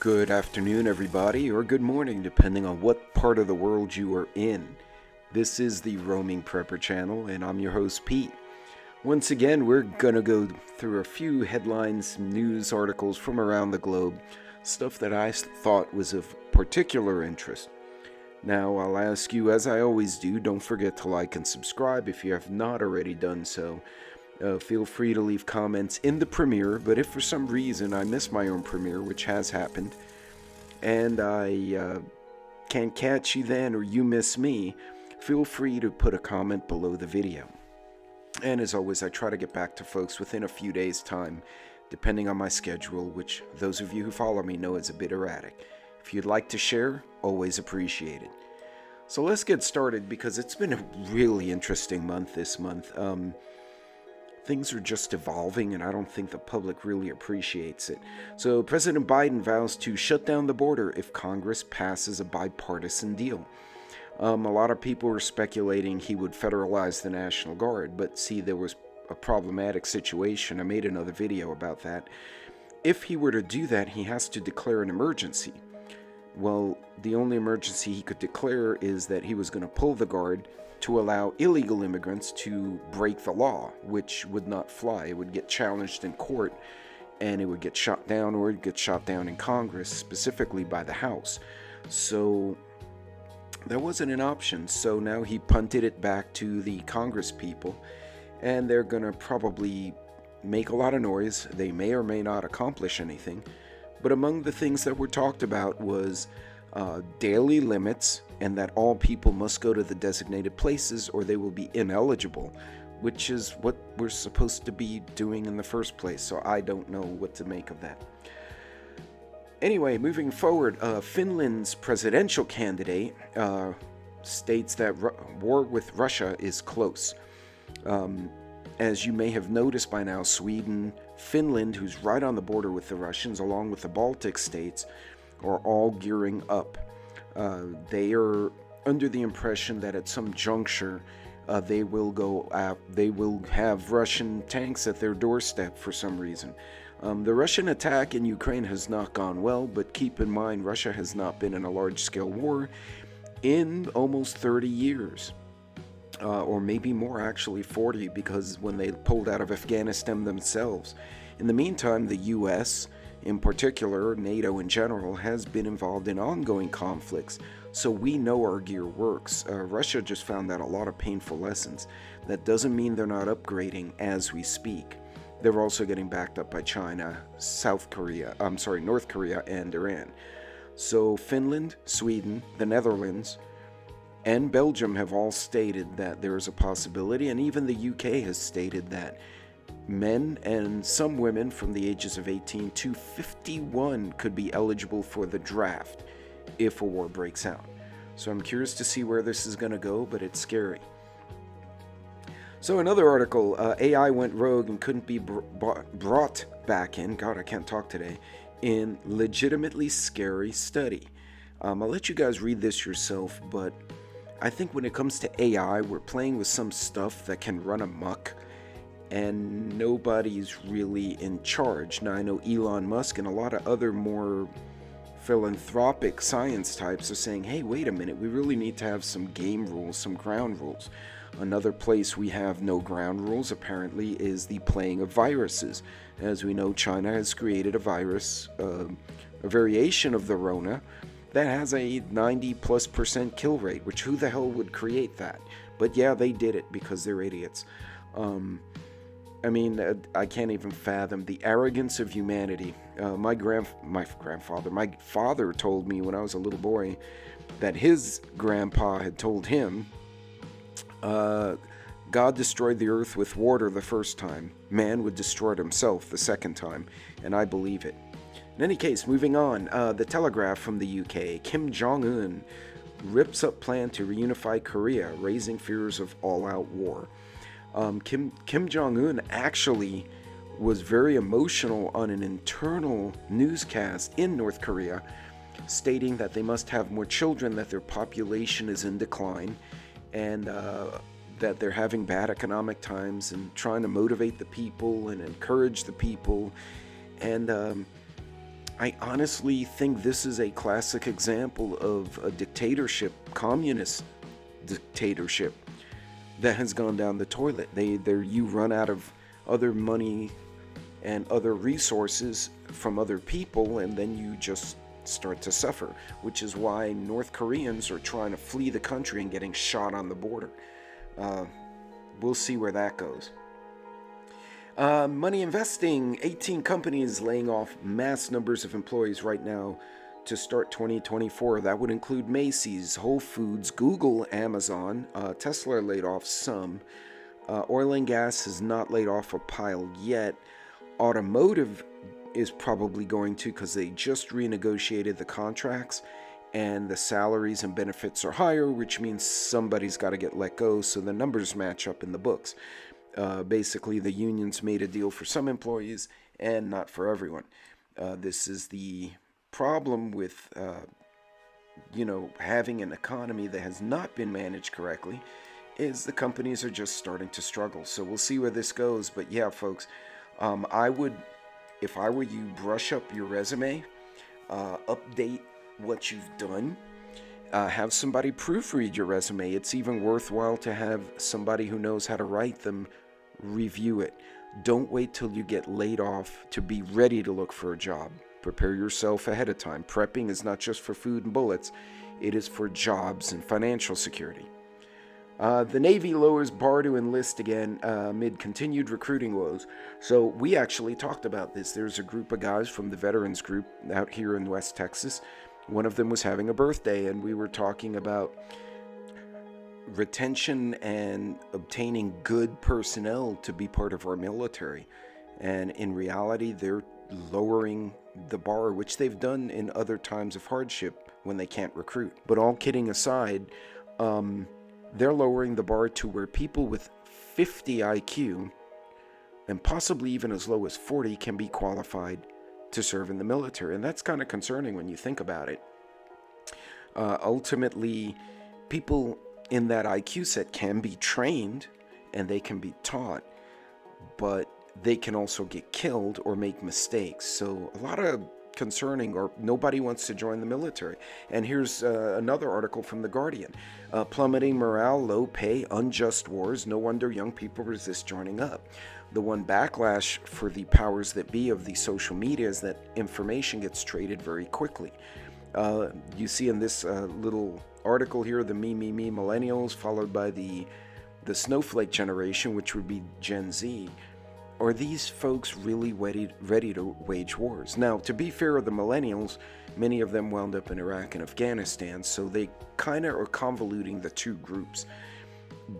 Good afternoon, everybody, or good morning, depending on what part of the world you are in. This is the Roaming Prepper channel, and I'm your host, Pete. Once again, we're gonna go through a few headlines, news articles from around the globe, stuff that I thought was of particular interest. Now, I'll ask you, as I always do, don't forget to like and subscribe if you have not already done so. Feel free to leave comments in the premiere, but if for some reason I miss my own premiere, which has happened, and I can't catch you then or you miss me, feel free to put a comment below the video. And as always, I try to get back to folks within a few days' time, depending on my schedule, which those of you who follow me know is a bit erratic. If you'd like to share, always appreciated. So let's get started, because it's been a really interesting month this month. Things are just evolving, and I don't think the public really appreciates it. So President Biden vows to shut down the border if Congress passes a bipartisan deal. A lot of people were speculating he would federalize the National Guard, but see, there was a problematic situation. I made another video about that. If he were to do that, he has to declare an emergency. Well, the only emergency he could declare is that he was going to pull the Guard to allow illegal immigrants to break the law, which would not fly. It would get challenged in court, and it would get shot down, or it would get shot down in Congress, specifically by the House. So that wasn't an option. So now he punted it back to the Congress people, and they're going to probably make a lot of noise. They may or may not accomplish anything. But among the things that were talked about was daily limits, and that all people must go to the designated places or they will be ineligible, which is what we're supposed to be doing in the first place. So I don't know what to make of that. Anyway, moving forward, Finland's presidential candidate states that war with Russia is close. As you may have noticed by now, Sweden, Finland, who's right on the border with the Russians, along with the Baltic states, are all gearing up. They are under the impression that at some juncture they will have Russian tanks at their doorstep for some reason. The Russian attack in Ukraine has not gone well, but keep in mind Russia has not been in a large-scale war in almost 30 years. Or maybe more, actually 40, because when they pulled out of Afghanistan themselves. In the meantime, the U.S., in particular, NATO in general, has been involved in ongoing conflicts, so we know our gear works. Russia just found out a lot of painful lessons. That doesn't mean they're not upgrading as we speak. They're also getting backed up by China, North Korea, and Iran. So Finland, Sweden, the Netherlands, and Belgium have all stated that there is a possibility, and even the UK has stated that men and some women from the ages of 18 to 51 could be eligible for the draft if a war breaks out. So I'm curious to see where this is going to go, but it's scary. So another article, AI went rogue and couldn't be brought back in, God, I can't talk today, in legitimately scary study. I'll let you guys read this yourself, but I think when it comes to AI, we're playing with some stuff that can run amok, and nobody's really in charge. Now, I know Elon Musk and a lot of other more philanthropic science types are saying, hey, wait a minute, we really need to have some game rules, some ground rules. Another place we have no ground rules, apparently, is the playing of viruses. As we know, China has created a virus, a variation of the Rona, that has a 90+% kill rate, which who the hell would create that? But yeah, they did it because they're idiots. I can't even fathom the arrogance of humanity. My father told me when I was a little boy that his grandpa had told him, God destroyed the earth with water the first time. Man would destroy it himself the second time, and I believe it. In any case, moving on, the Telegraph from the UK, Kim Jong-un rips up plan to reunify Korea, raising fears of all-out war. Kim Jong-un actually was very emotional on an internal newscast in North Korea, stating that they must have more children, that their population is in decline, and that they're having bad economic times, and trying to motivate the people and encourage the people. And I honestly think this is a classic example of a dictatorship, communist dictatorship, that has gone down the toilet. You run out of other money and other resources from other people, and then you just start to suffer, which is why North Koreans are trying to flee the country and getting shot on the border. We'll see where that goes. Money investing. 18 companies laying off mass numbers of employees right now to start 2024. That would include Macy's, Whole Foods, Google, Amazon. Tesla laid off some. Oil and gas has not laid off a pile yet. Automotive is probably going to, because they just renegotiated the contracts and the salaries and benefits are higher, which means somebody's got to get let go, so the numbers match up in the books. Basically, the unions made a deal for some employees and not for everyone. This is the problem with, having an economy that has not been managed correctly, is the companies are just starting to struggle. So we'll see where this goes. But yeah, folks, I would, if I were you, brush up your resume, update what you've done, have somebody proofread your resume. It's even worthwhile to have somebody who knows how to write them review it. Don't wait till you get laid off to be ready to look for a job. Prepare yourself ahead of time. Prepping is not just for food and bullets, it is for jobs and financial security. The Navy lowers bar to enlist again amid continued recruiting woes. So we actually talked about this. There's a group of guys from the veterans group out here in West Texas. One of them was having a birthday, and we were talking about retention and obtaining good personnel to be part of our military. And in reality, they're lowering the bar, which they've done in other times of hardship when they can't recruit. But all kidding aside, they're lowering the bar to where people with 50 IQ and possibly even as low as 40 can be qualified to serve in the military. And that's kind of concerning when you think about it. Ultimately, people in that IQ set can be trained and they can be taught, but they can also get killed or make mistakes. So a lot of concerning, or nobody wants to join the military. And here's another article from The Guardian. Plummeting morale, low pay, unjust wars. No wonder young people resist joining up. The one backlash for the powers that be of the social media is that information gets traded very quickly. You see in this little article here, the me millennials, followed by the snowflake generation, which would be Gen Z. Are these folks really ready to wage wars? Now, to be fair, the millennials, many of them wound up in Iraq and Afghanistan, so they kind of are convoluting the two groups.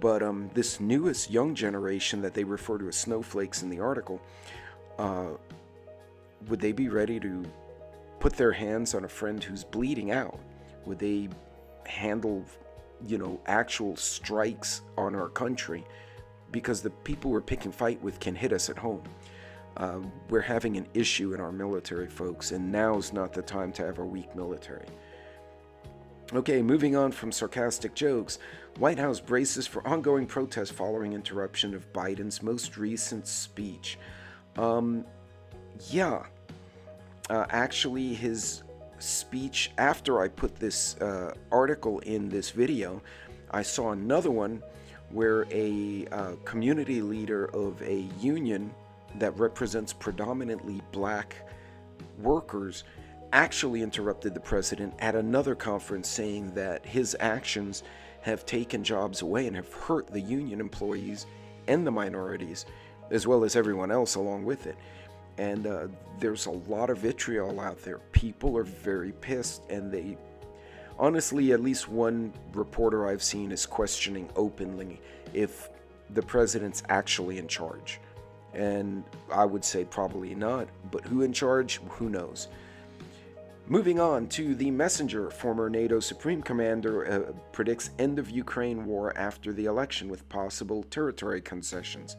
But this newest young generation that they refer to as snowflakes in the article, would they be ready to put their hands on a friend who's bleeding out? Would they handle, actual strikes on our country? Because the people we're picking fight with can hit us at home. We're having an issue in our military, folks, and now's not the time to have a weak military. Okay, moving on from sarcastic jokes. White House braces for ongoing protests following interruption of Biden's most recent speech. Actually, his speech, after I put this article in this video, I saw another one where a community leader of a union that represents predominantly black workers actually interrupted the president at another conference, saying that his actions have taken jobs away and have hurt the union employees and the minorities, as well as everyone else along with it. And there's a lot of vitriol out there. People are very pissed, and they honestly, at least one reporter I've seen is questioning openly if the president's actually in charge. And I would say probably not, but who in charge? Who knows? Moving on to The Messenger, former NATO Supreme Commander predicts end of Ukraine war after the election with possible territory concessions.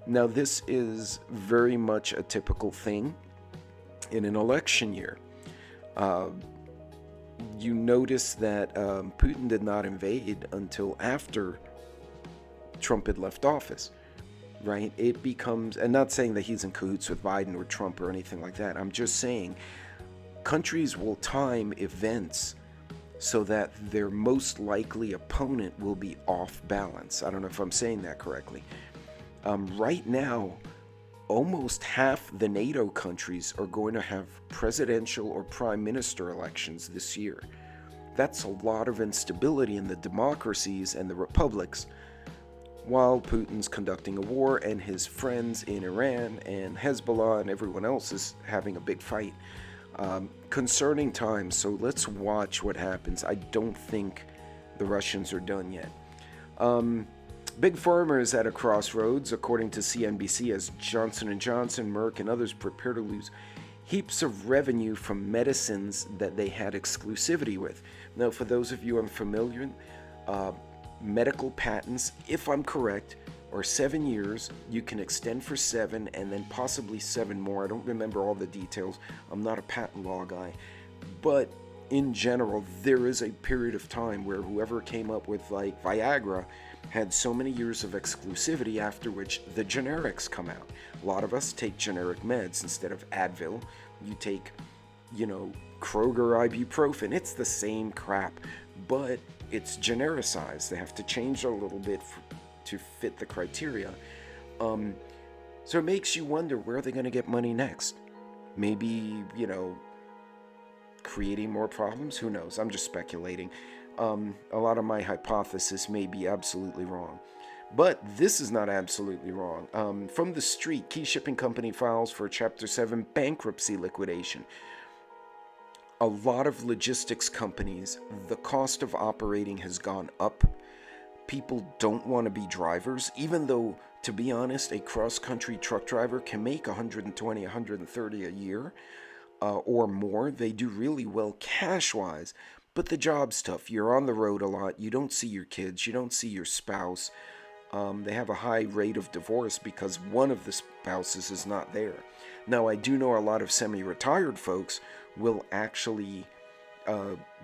Now, this is very much a typical thing in an election year. You notice that Putin did not invade until after Trump had left office, right? It becomes, and not saying that he's in cahoots with Biden or Trump or anything like that. I'm just saying countries will time events so that their most likely opponent will be off balance. I don't know if I'm saying that correctly. Right now, almost half the NATO countries are going to have presidential or prime minister elections this year. That's a lot of instability in the democracies and the republics, while Putin's conducting a war and his friends in Iran and Hezbollah and everyone else is having a big fight. Concerning times, so let's watch what happens. I don't think the Russians are done yet. Big Pharma is at a crossroads, according to CNBC, as Johnson & Johnson, Merck, and others prepare to lose heaps of revenue from medicines that they had exclusivity with. Now, for those of you unfamiliar, medical patents, if I'm correct, are 7 years. You can extend for 7 and then possibly 7 more. I don't remember all the details. I'm not a patent law guy. But in general, there is a period of time where whoever came up with like Viagra had so many years of exclusivity, after which the generics come out. A lot of us take generic meds instead of Advil. You take, Kroger ibuprofen. It's the same crap, but it's genericized. They have to change a little bit to fit the criteria. So it makes you wonder, where are they going to get money next? Maybe, creating more problems? Who knows? I'm just speculating. A lot of my hypothesis may be absolutely wrong. But this is not absolutely wrong. From the street, key shipping company files for Chapter 7 bankruptcy liquidation. A lot of logistics companies, the cost of operating has gone up. People don't want to be drivers, even though, to be honest, a cross-country truck driver can make $120, $130 a year or more. They do really well cash-wise, but the job's tough. You're on the road a lot. You don't see your kids. You don't see your spouse. They have a high rate of divorce because one of the spouses is not there. Now, I do know a lot of semi-retired folks will actually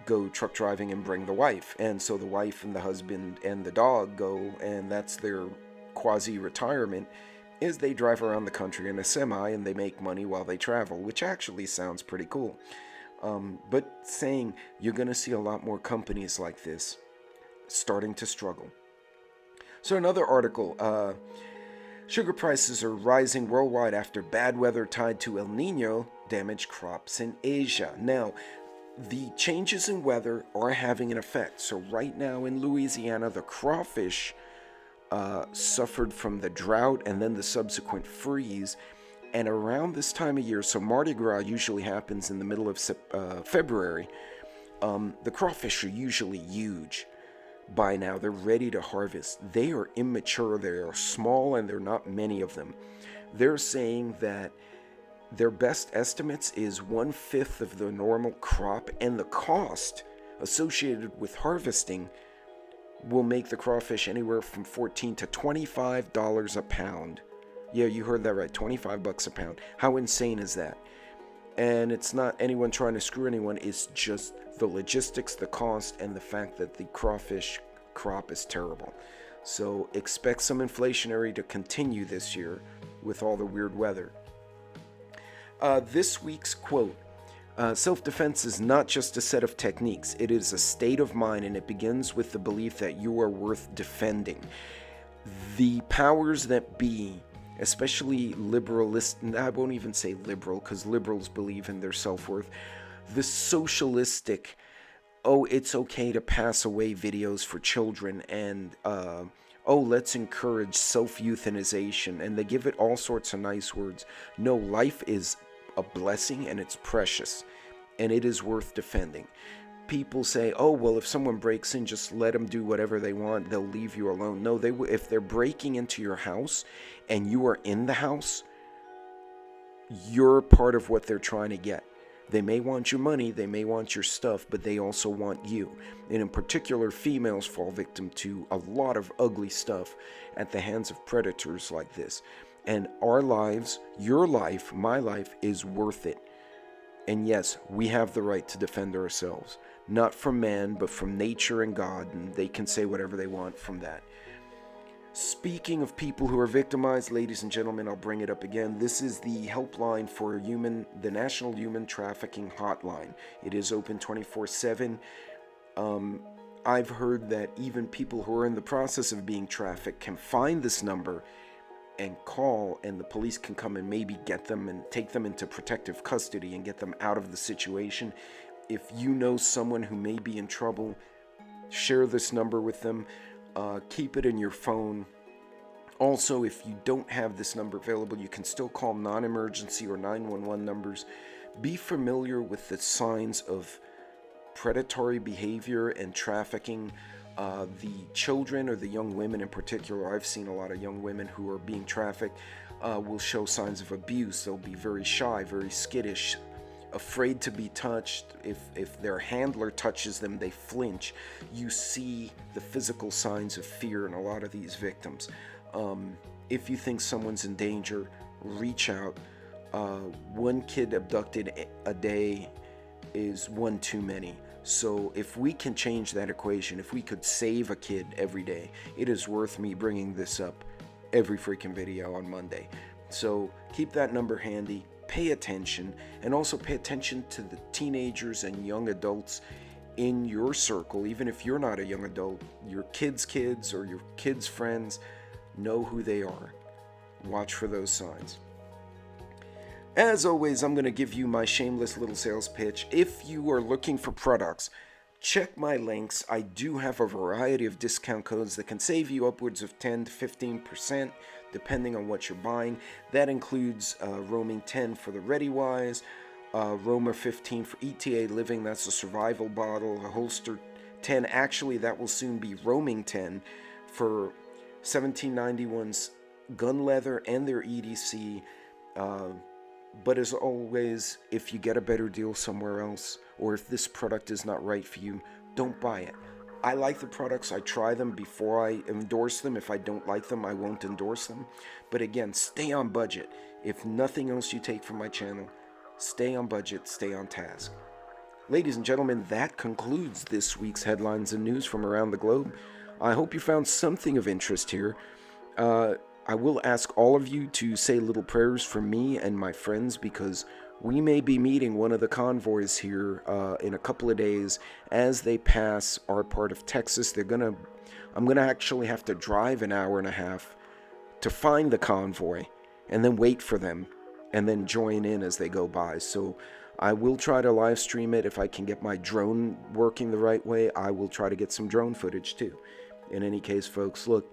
go truck driving and bring the wife. And so the wife and the husband and the dog go, and that's their quasi-retirement, is they drive around the country in a semi and they make money while they travel, which actually sounds pretty cool. But saying you're going to see a lot more companies like this starting to struggle. So another article, sugar prices are rising worldwide after bad weather tied to El Nino damaged crops in Asia. Now, the changes in weather are having an effect. So right now in Louisiana, the crawfish suffered from the drought and then the subsequent freeze. And around this time of year, so Mardi Gras usually happens in the middle of February, the crawfish are usually huge. By now, they're ready to harvest. They are immature, they are small, and there are not many of them. They're saying that their best estimates is 1/5 of the normal crop, and the cost associated with harvesting will make the crawfish anywhere from $14 to $25 a pound. Yeah, you heard that right, $25 a pound. How insane is that? And it's not anyone trying to screw anyone, it's just the logistics, the cost, and the fact that the crawfish crop is terrible. So expect some inflationary to continue this year with all the weird weather. This week's quote, self-defense is not just a set of techniques, it is a state of mind, and it begins with the belief that you are worth defending. The powers that be, especially liberalist, I won't even say liberal because liberals believe in their self-worth, the socialistic, it's okay to pass away videos for children, and let's encourage self-euthanization, and they give it all sorts of nice words. No, life is a blessing and it's precious and it is worth defending. People say, if someone breaks in, just let them do whatever they want, they'll leave you alone. No, if they're breaking into your house and you are in the house, you're part of what they're trying to get. They may want your money, they may want your stuff, but they also want you. And in particular, females fall victim to a lot of ugly stuff at the hands of predators like this. And our lives, your life, my life, is worth it. And yes, we have the right to defend ourselves. Not from man, but from nature and God, and they can say whatever they want from that. Speaking of people who are victimized, ladies and gentlemen, I'll bring it up again. This is the helpline for the National Human Trafficking Hotline. It is open 24/7. I've heard that even people who are in the process of being trafficked can find this number and call, and the police can come and maybe get them and take them into protective custody and get them out of the situation. If you know someone who may be in trouble, share this number with them. Keep it in your phone. Also, if you don't have this number available, you can still call non-emergency or 911 numbers. Be familiar with the signs of predatory behavior and trafficking. The children or the young women in particular, I've seen a lot of young women who are being trafficked, will show signs of abuse. They'll be very shy, very skittish, afraid to be touched. If their handler touches them, they flinch. You see the physical signs of fear in a lot of these victims. If you think someone's in danger, reach out. One kid abducted a day is one too many. So if we can change that equation, if we could save a kid every day, it is worth me bringing this up every freaking video on Monday. So keep that number handy, pay attention, and also pay attention to the teenagers and young adults in your circle. Even if you're not a young adult, your kids or your kids' friends, know who they are. Watch for those signs. As always, I'm going to give you my shameless little sales pitch. If you are looking for products, check my links. I do have a variety of discount codes that can save you upwards of 10 to 15% depending on what you're buying. That includes Roaming 10 for the ReadyWise, Roamer 15 for ETA Living, that's a survival bottle, a Holster 10. Actually, that will soon be Roaming 10 for 1791's gun leather and their EDC. But as always, if you get a better deal somewhere else, or if this product is not right for you, don't buy it. I like the products. I try them before I endorse them. If I don't like them, I won't endorse them. But again, stay on budget. If nothing else you take from my channel, stay on budget, stay on task. Ladies and gentlemen, that concludes this week's headlines and news from around the globe. I hope you found something of interest here. I will ask all of you to say little prayers for me and my friends, because we may be meeting one of the convoys here in a couple of days as they pass our part of Texas. I'm gonna actually have to drive an hour and a half to find the convoy and then wait for them and then join in as they go by. So I will try to live stream it. If I can get my drone working the right way, I will try to get some drone footage too. In any case, folks, look,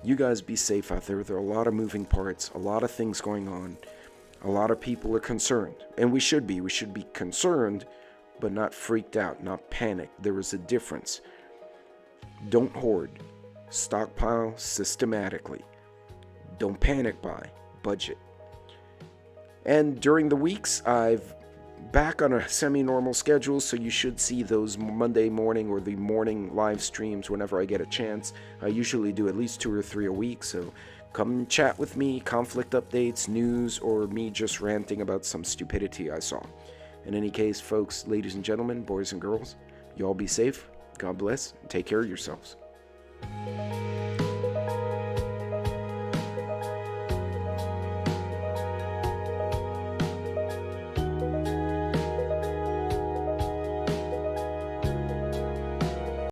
you guys be safe out there. There are a lot of moving parts, a lot of things going on. A lot of people are concerned, and we should be. We should be concerned, but not freaked out, not panicked. There is a difference. Don't hoard. Stockpile systematically. Don't panic buy. Budget. And during the weeks, I've back on a semi-normal schedule, so you should see those Monday morning or the morning live streams whenever I get a chance. I usually do at least 2 or 3 a week, so come chat with me, conflict updates, news, or me just ranting about some stupidity I saw. In any case, folks, ladies and gentlemen, boys and girls, you all be safe, God bless, and take care of yourselves.